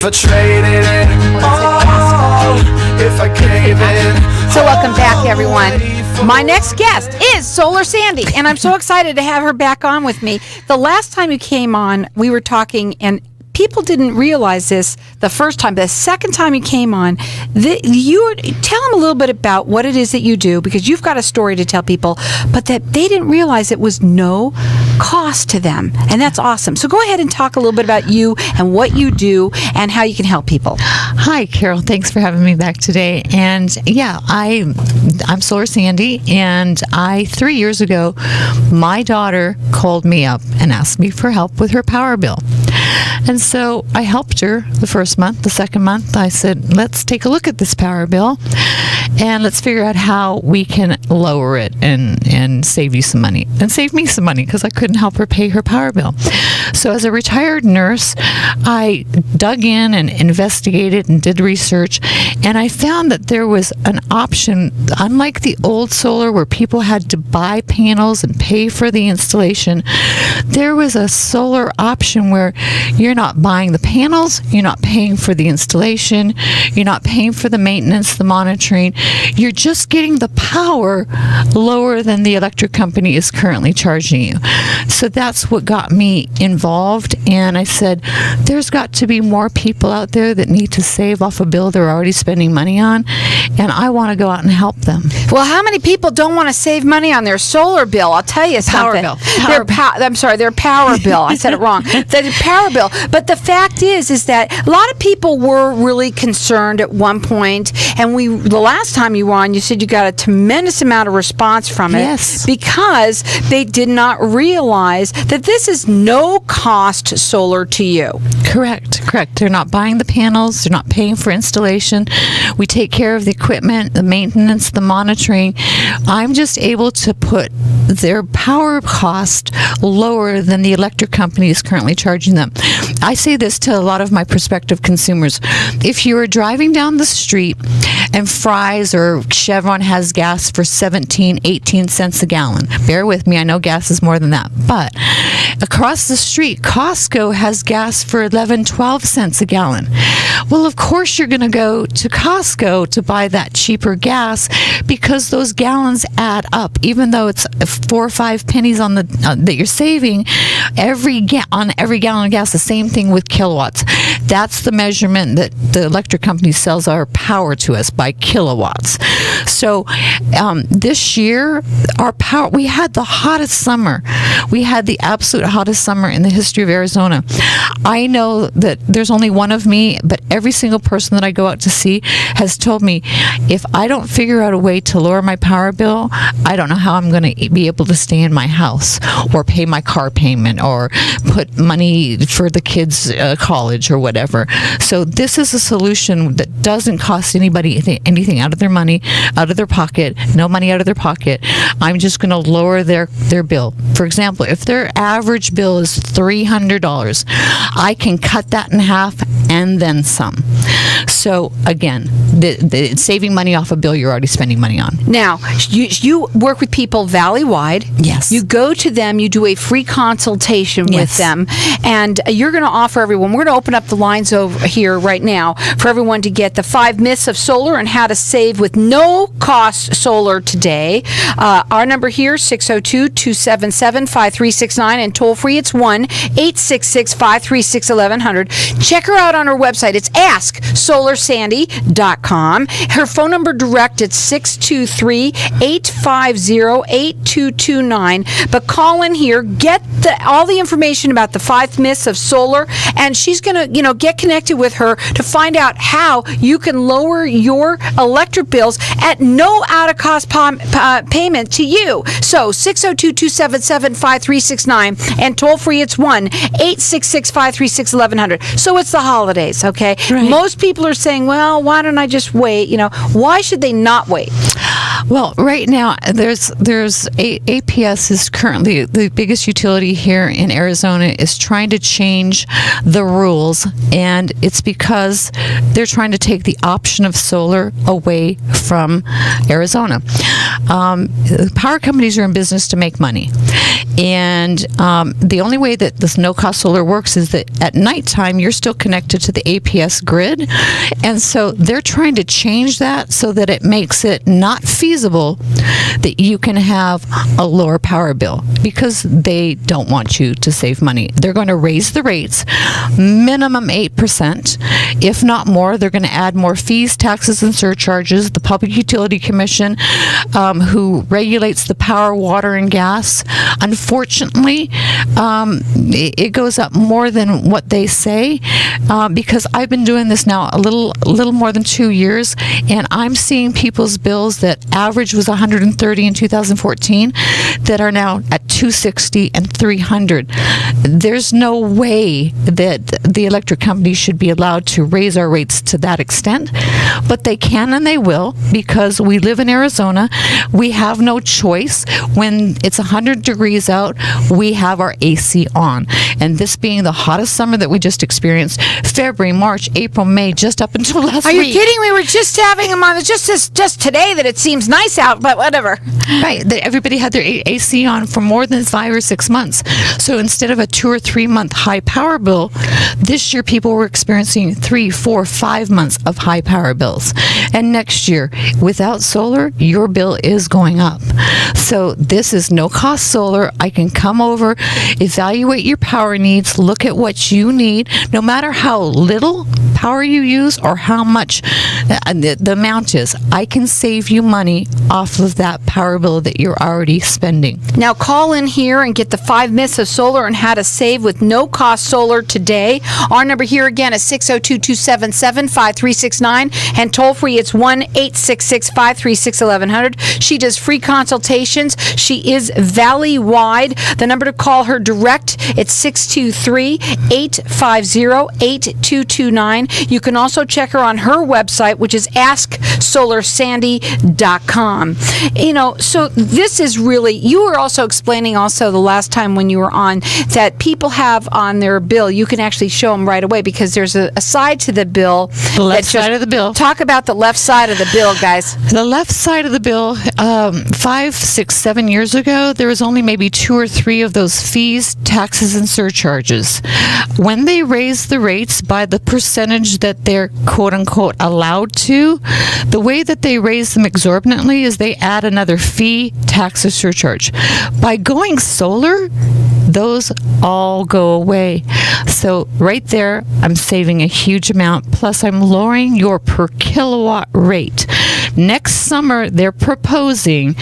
I traded it all, if I gave it. So welcome back, everyone. My next guest is Solar Sandy, and I'm so excited to have her back on with me. The last time you came on, we were talking, and people didn't realize this the first time. The second time you came on, you tell them a little bit about what it is that you do, because you've got a story to tell people, but that they didn't realize it was no cost to them, and that's awesome. So go ahead and talk a little bit about you and what you do and how you can help people. Hi, Carol. Thanks for having me back today. And yeah, I'm Solar Sandy, and 3 years ago, my daughter called me up and asked me for help with her power bill. And so I helped her the first month. The second month, I said, let's take a look at this power bill and let's figure out how we can lower it and save you some money. And save me some money, because I couldn't help her pay her power bill. So as a retired nurse, I dug in and investigated and did research, and I found that there was an option, unlike the old solar where people had to buy panels and pay for the installation. There was a solar option where you're not buying the panels, you're not paying for the installation, you're not paying for the maintenance, the monitoring. You're just getting the power lower than the electric company is currently charging you. So that's what got me involved, and I said, there's got to be more people out there that need to save off a bill they're already spending money on, and I want to go out and help them. Well, how many people don't want to save money on their solar bill? I'll tell you something. Their power bill. I said it wrong. The power bill. But the fact is that a lot of people were really concerned at one point, and the last time you were on, you said you got a tremendous amount of response from it. Yes. Because they did not realize that this is no cost solar to you. Correct. They're not buying the panels. They're not paying for installation. We take care of the equipment, the maintenance, the monitoring. I'm just able to put their power cost lower than the electric company is currently charging them. I say this to a lot of my prospective consumers. If you are driving down the street and Fry's or Chevron has gas for 17, 18 cents a gallon, bear with me, I know gas is more than that, but across the street, Costco has gas for 11, 12 cents a gallon. Well, of course you're going to go to Costco to buy that cheaper gas, because those gallons add up. Even though it's 4 or 5 pennies on the that you're saving on every gallon of gas. The same thing with kilowatts. That's the measurement that the electric company sells our power to us, by kilowatts. So this year, our power, we had the hottest summer. We had the absolute hottest summer in the history of Arizona. I know that there's only one of me, but every single person that I go out to see has told me, if I don't figure out a way to lower my power bill, I don't know how I'm going to be able to stay in my house or pay my car payment or put money for the kids' college or whatever. So this is a solution that doesn't cost anybody anything out of their money, out of their pocket, no money out of their pocket. I'm just going to lower their bill. For example, if their average bill is $300, I can cut that in half and then some. So again, the saving money off a bill you're already spending money on. Now, you work with people valley-wide. Yes. You go to them, you do a free consultation with them, and you're going to offer everyone, we're going to open up the lines over here right now for everyone to get the 5 myths of solar and how to save with no cost solar today. Our number here, 602-277-5369, and toll free, it's 1-866-536-1100. Check her out on her website. It's AskSolarSandy.com. Her phone number direct, it's 623-850-8229. But call in here, get all the information about the 5 myths of solar, and she's going to, get connected with her to find out how you can lower your electric bills at no out-of-cost payment to you. So 602-277-5369, and toll free, it's 1-866-536-1100. So it's the holidays, okay? Right. Most people are saying, well, why don't I just wait? Why should they not wait? Well, right now APS is currently the biggest utility here in Arizona is trying to change the rules, and it's because they're trying to take the option of solar away from Arizona. Power companies are in business to make money, and the only way that this no-cost solar works is that at nighttime you're still connected to the APS grid, and so they're trying to change that so that it makes it not feasible that you can have a lower power bill, because they don't want you to save money. They're going to raise the rates minimum 8%, if not more. They're going to add more fees, taxes, and surcharges. The Public Utility Commission, who regulates the power, water, and gas, unfortunately, it goes up more than what they say, because I've been doing this now a little more than 2 years, and I'm seeing people's bills that average was $130 in 2014 that are now at $260 and $300. There's no way that the electric companies should be allowed to raise our rates to that extent, but they can and they will, because we live in Arizona. We have no choice. When it's 100 degrees out, we have our AC on, and this being the hottest summer that we just experienced, February, March, April, May, just up until last week. Are you kidding? We were just having them on. It's just today that it seems nice out, but whatever. Right. Everybody had their AC on for more than 5 or 6 months. So instead of a 2 or 3 month high power bill, this year people were experiencing 3, 4, 5 months of high power bills. And next year, without solar, your bill is going up. So this is no cost solar. I can come over, evaluate your power needs, look at what you need, no matter how little power you use or how much the amount is. I can save you money off of that power bill that you're already spending. Now call in here and get the 5 myths of solar and how to save with no cost solar today. Our number here again is 602-277-5369, and toll free it's 1-866-536-1100. She does free consultations. She is valley wide. The number to call her direct, it's 623-850-8229. You can also check her on her website, which is AskSolarSandy.com. You know, so this is really, you were also explaining also the last time when you were on that people have on their bill, you can actually show them right away, because there's a side to the bill. The left side of the bill. Talk about the left side of the bill, guys. The left side of the bill, 5, 6, 7 years ago, there was only maybe 2 or 3 of those fees, taxes, and surcharges. When they raise the rates by the percentage that they're quote-unquote allowed to, the way that they raise them exorbitantly is they add another fee, tax, or surcharge. By going solar, those all go away. So right there, I'm saving a huge amount, plus I'm lowering your per kilowatt rate. Next summer, they're proposing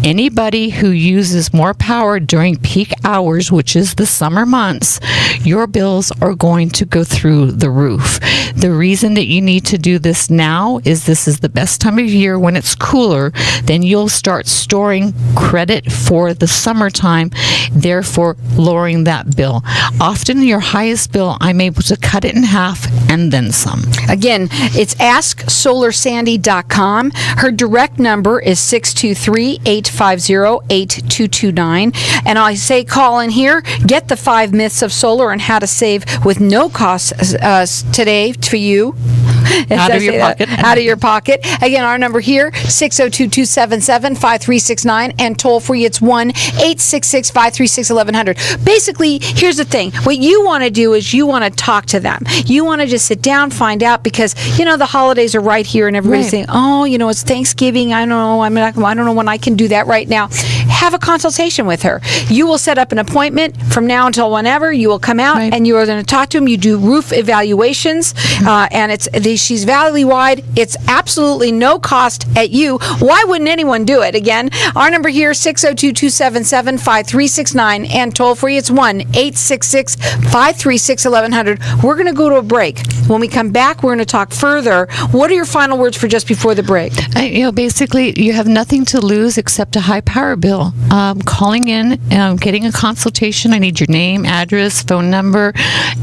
anybody who uses more power during peak hours, which is the summer months, your bills are going to go through the roof. The reason that you need to do this now is this is the best time of year when it's cooler. Then you'll start storing credit for the summertime, therefore lowering that bill. Often your highest bill, I'm able to cut it in half and then some. Again, it's AskSolarSandy.com. Her direct number is 623-850-8229. And I say call in here, get the 5 myths of solar and how to save with no cost today for you. Out of your pocket. Out of your pocket. Again, our number here, 602-277-5369, and toll free, it's 1-866-536-1100. Basically, here's the thing. What you want to do is you want to talk to them. You want to just sit down, find out, because, you know, the holidays are right here and everybody's Right. saying, oh, you know, it's Thanksgiving. I don't know. I don't know when I can do that right now. Have a consultation with her. You will set up an appointment from now until whenever. You will come out Right. and you are going to talk to them. You do roof evaluations, and she's valley-wide. It's absolutely no cost at you. Why wouldn't anyone do it? Again, our number here, 602-277-5369, and toll-free, it's 1-866-536-1100. We're going to go to a break. When we come back, we're going to talk further. What are your final words for just before the break? Basically, you have nothing to lose except a high power bill. Calling in, getting a consultation. I need your name, address, phone number,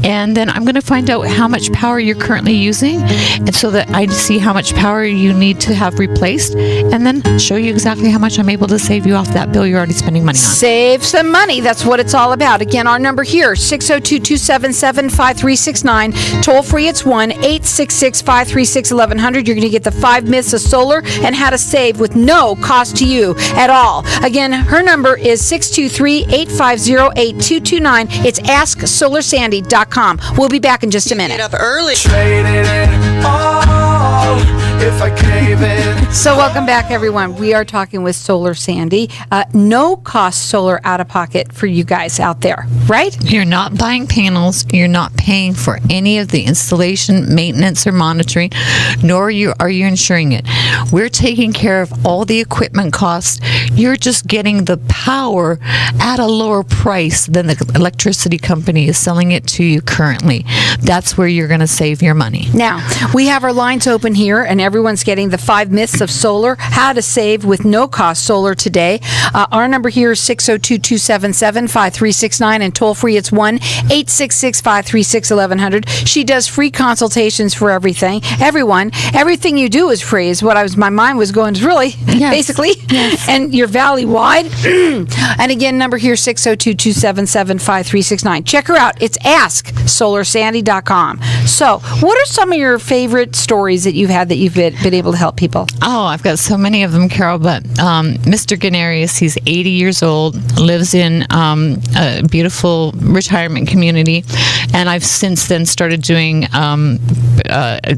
and then I'm going to find out how much power you're currently using, and so that I see how much power you need to have replaced, and then show you exactly how much I'm able to save you off that bill you're already spending money on. Save some money. That's what it's all about. Again, our number here, 602-277-5369. Toll free, it's 1-866-536-1100. You're going to get the 5 myths of solar and how to save with no cost to you at all. Again, her number is 623-850-8229. It's AskSolarSandy.com. We'll be back in just a minute. Get up early. Traded it all if I gave in. So welcome back, everyone. We are talking with Solar Sandy. No cost solar out of pocket for you guys out there, right? You're not buying panels. You're not paying for any of the installation, maintenance, or monitoring, nor are you insuring it. We're taking care of all the equipment costs. You're just getting the power at a lower price than the electricity company is selling it to you currently. That's where you're going to save your money. Now, we have our lines open here, and everyone's getting the 5 myths of solar, how to save with no cost solar today. Our number here is 602-277-5369, and toll free, it's 1-866-536-1100. She does free consultations for everything. Everything you do is free, is what my mind was going to really, basically. Yes. And you're valley-wide. And again, number here, 602-277-5369. Check her out. It's AskSolarSandy.com. So, what are some of your favorite stories that you've had that you've been able to help people? Oh, I've got so many of them, Carol, but Mr. Ganarius, he's 80 years old, lives in a beautiful retirement community, and I've since then started doing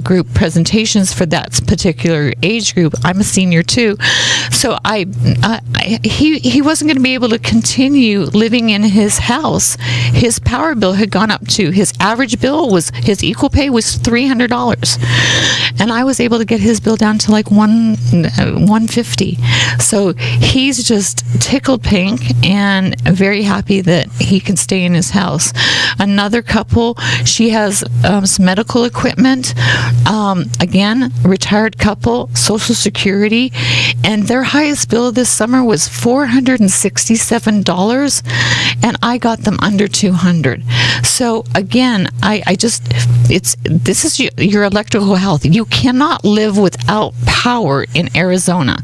group presentations for that particular age group. I'm a senior too, so he wasn't going to be able to continue living in his house. His power bill had gone up to, his average bill was, his equal pay was $300, and I was able to get his bill down to like $150. So he's just tickled pink and very happy that he can stay in his house. Another couple, she has some medical equipment. Again, retired couple, Social Security, and their highest bill this summer was $467, and I got them under $200. So again, this is your electrical health. You cannot live without power in Arizona.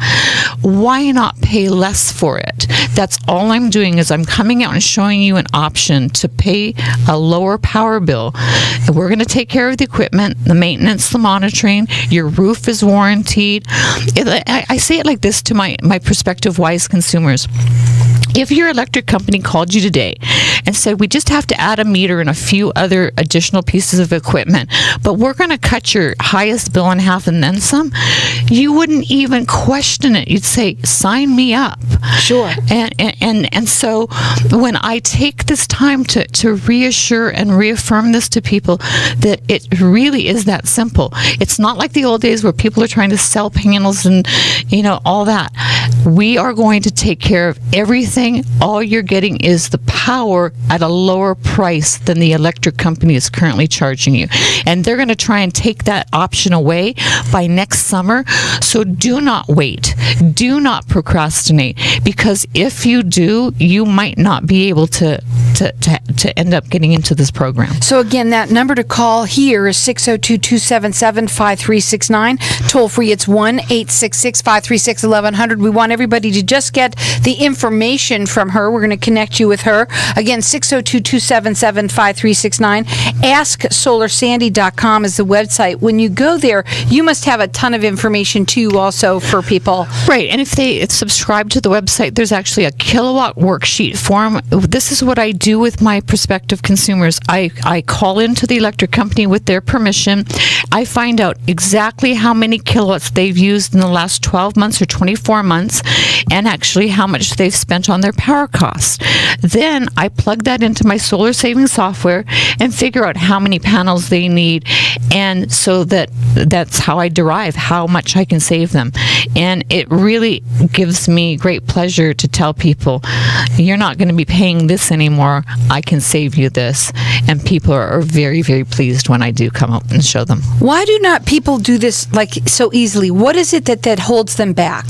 Why not pay less for it? That's all I'm doing, is I'm coming out and showing you an option to pay a lower power bill. And we're going to take care of the equipment, the maintenance, the monitoring. Your roof is warranted. I say it like this to my prospective wise consumers. If your electric company called you today and said, we just have to add a meter and a few other additional pieces of equipment, but we're going to cut your highest bill in half and then some, you wouldn't even question it. You'd say, sign me up. Sure. And so when I take this time to reassure and reaffirm this to people, that it really is that simple. It's not like the old days where people are trying to sell panels and, all that. We are going to take care of everything. All you're getting is the power at a lower price than the electric company is currently charging you. And they're going to try and take that option away by next summer. So do not wait. Do not procrastinate, because if you do, you might not be able to end up getting into this program. So again, that number to call here is 602-277-5369. Toll free, it's 1-866-536-1100. We want everybody to just get the information from her. We're going to connect you with her. Again, 602-277-5369. AskSolarSandy.com is the website. When you go there, you must have a ton of information too also for people. Right, and if they subscribe to the website, there's actually a kilowatt worksheet form. This is what I do with my prospective consumers. I call into the electric company with their permission. I find out exactly how many kilowatts they've used in the last 12 months or 24 months, and actually how much they've spent on their power costs. Then I plug that into my solar saving software and figure out how many panels they need, and so that's how I derive how much I can save them. And it really gives me great pleasure to tell people, you're not going to be paying this anymore. I can save you this. And people are very, very pleased when I do come up and show them. Why do not people do this so easily? What is it that holds them back?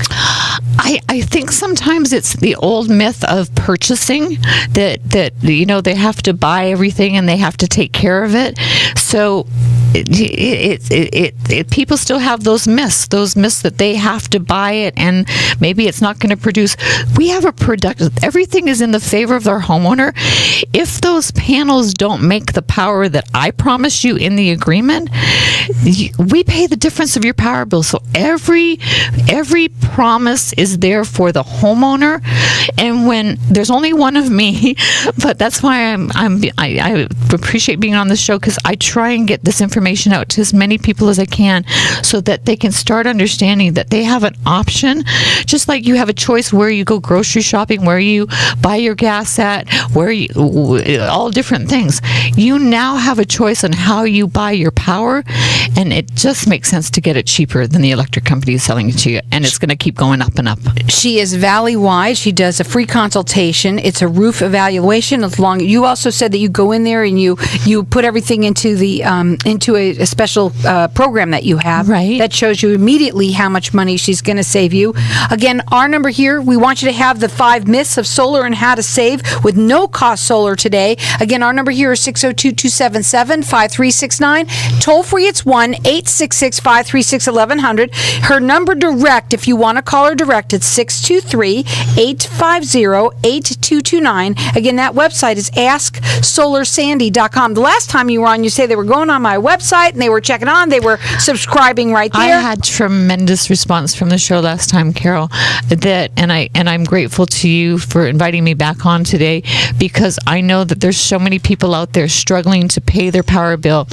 I think sometimes it's the old myth of purchasing, that they have to buy everything and they have to take care of it. So So people still have those myths that they have to buy it and maybe it's not going to produce. We have a productive, everything is in the favor of our homeowner. If those panels don't make the power that I promise you in the agreement, we pay the difference of your power bill. So every promise is there for the homeowner. And when there's only one of me, but that's why I appreciate being on the show, because I try and get this information out to as many people as I can so that they can start understanding that they have an option, just like you have a choice where you go grocery shopping, where you buy your gas at, where you, all different things. You now have a choice on how you buy your power, and it just makes sense to get it cheaper than the electric company is selling it to you, and it's going to keep going up and up. She is Valley-wide. She does a free consultation. It's a roof evaluation. You also said that you go in there and you put everything into the into a special program that you have, right, that shows you immediately how much money she's going to save you. Again, our number here, we want you to have the 5 myths of solar and how to save with no cost solar today. Again, our number here is 602-277-5369. Toll free, it's 1-866-536-1100. Her number direct, if you want to call her direct, it's 623-850-8229. Again, that website is AskSolarSandy.com. The last time you were on, you say they were going on my website and they were checking on, they were subscribing right there. I had tremendous response from the show last time, Carol, and I'm grateful to you for inviting me back on today, because I know that there's so many people out there struggling to pay their power bill,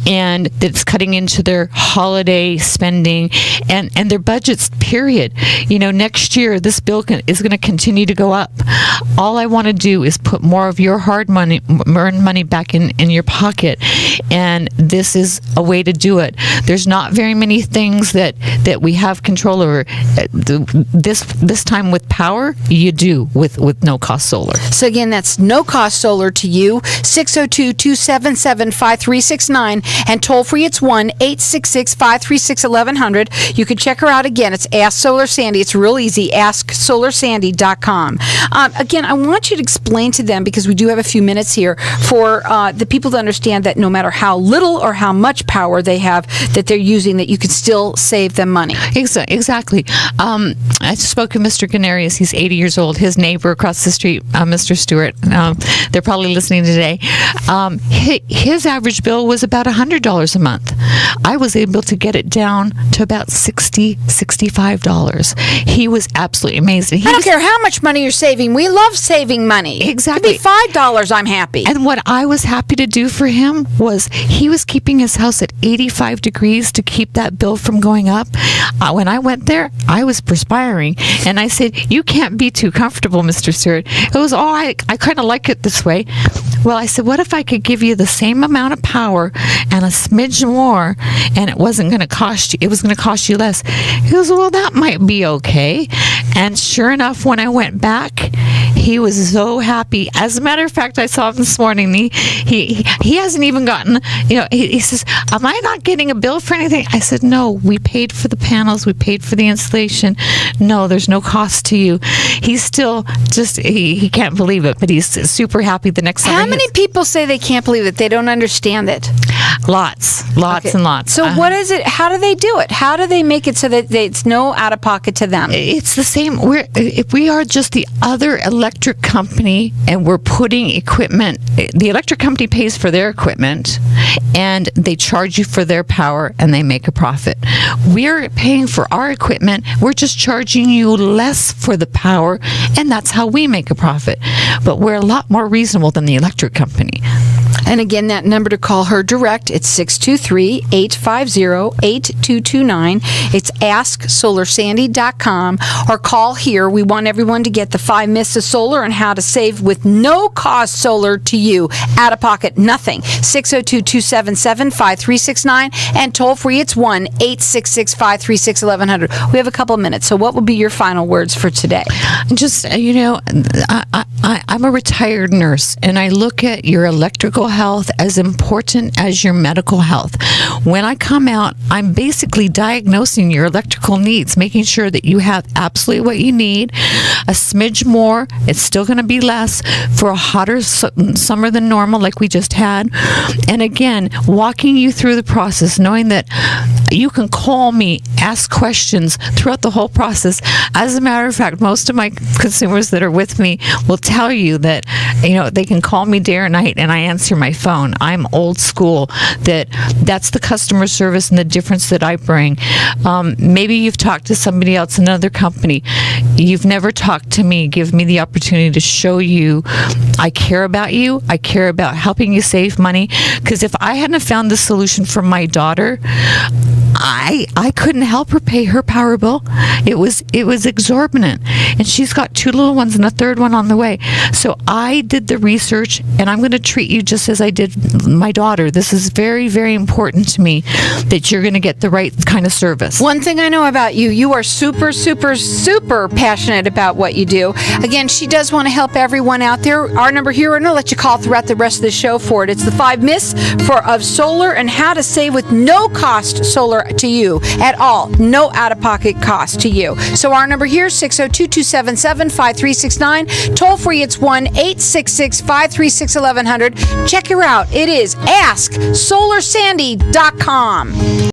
and it's cutting into their holiday spending and their budgets, period. Next year this bill is going to continue to go up. All I want to do is put more of your hard money, earned money back in your pocket, and this is a way to do it. There's not very many things that we have control over. This time with power, you do with no cost solar. So again, that's no cost solar to you. 602-277-5369, and toll free, it's 1-866-536-1100. You can check her out again. It's Ask Solar Sandy. It's real easy. AskSolarSandy.com. Again, I want you to explain to them, because we do have a few minutes here, for the people to understand that no matter how little or how much power they have that they're using, that you can still save them money. Exactly. I spoke to Mr. Ganarius. He's 80 years old. His neighbor across the street, Mr. Stewart, they're probably listening today. His average bill was about $100 a month. I was able to get it down to about $60, $65. He was absolutely amazing. I don't care how much money you're saving. We love saving money. Exactly. It could be $5, I'm happy. And what I was happy to do for him was he was keeping his house at 85 degrees to keep that bill from going up. When I went there, I was perspiring, and I said, "You can't be too comfortable, Mr. Stewart." It was, I kind of like it this way. Well, I said, what if I could give you the same amount of power and a smidge more, and it wasn't going to cost you, it was going to cost you less? He goes, well, that might be okay. And sure enough, when I went back, he was so happy. As a matter of fact, I saw him this morning. He hasn't even gotten, he says, am I not getting a bill for anything? I said, no, we paid for the panels. We paid for the installation. No, there's no cost to you. He's still just, he can't believe it, but he's super happy the next summer. How many people say they can't believe it? They don't understand it. Lots Okay. and lots. So what is it? How do they do it? How do they make it so that it's no out of pocket to them? It's the same. If we are just the other electric company, and we're putting equipment, the electric company pays for their equipment, and they charge you for their power, and they make a profit. We're paying for our equipment. We're just charging you less for the power, and that's how we make a profit. But we're a lot more reasonable than the electric company. And again, that number to call her direct, it's 623-850-8229. It's AskSolarSandy.com, or call here. We want everyone to get the 5 myths of solar and how to save with no cost solar to you. Out of pocket, nothing. 602-277-5369, and toll free, it's 1-866-536-1100. We have a couple of minutes, so what will be your final words for today? Just, I'm a retired nurse, and I look at your electrical health health as important as your medical health. When I come out, I'm basically diagnosing your electrical needs, making sure that you have absolutely what you need, a smidge more. It's still going to be less for a hotter summer than normal, like we just had. And again, walking you through the process, knowing that you can call me, ask questions throughout the whole process. As a matter of fact, most of my consumers that are with me will tell you that, they can call me day or night and I answer my phone. I'm old school. That's the customer service and the difference that I bring. Maybe you've talked to somebody else in another company. You've never talked to me. Give me the opportunity to show you I care about you. I care about helping you save money. Because if I hadn't have found the solution for my daughter, I couldn't help her pay her power bill. It was exorbitant, and she's got 2 little ones and a 3rd one on the way. So I did the research, and I'm going to treat you just as I did my daughter. This is very, very important to me that you're going to get the right kind of service. One thing I know about you, you are super, super, super passionate about what you do. Again, she does want to help everyone out there. Our number here, we're going to let you call throughout the rest of the show for it. It's the 5 myths of solar and how to save with no cost solar to you at all. No out-of-pocket cost to you. So our number here, 602-277-5369. Toll free, it's 1-866-536-1100. Check her out. It is AskSolarSandy.com.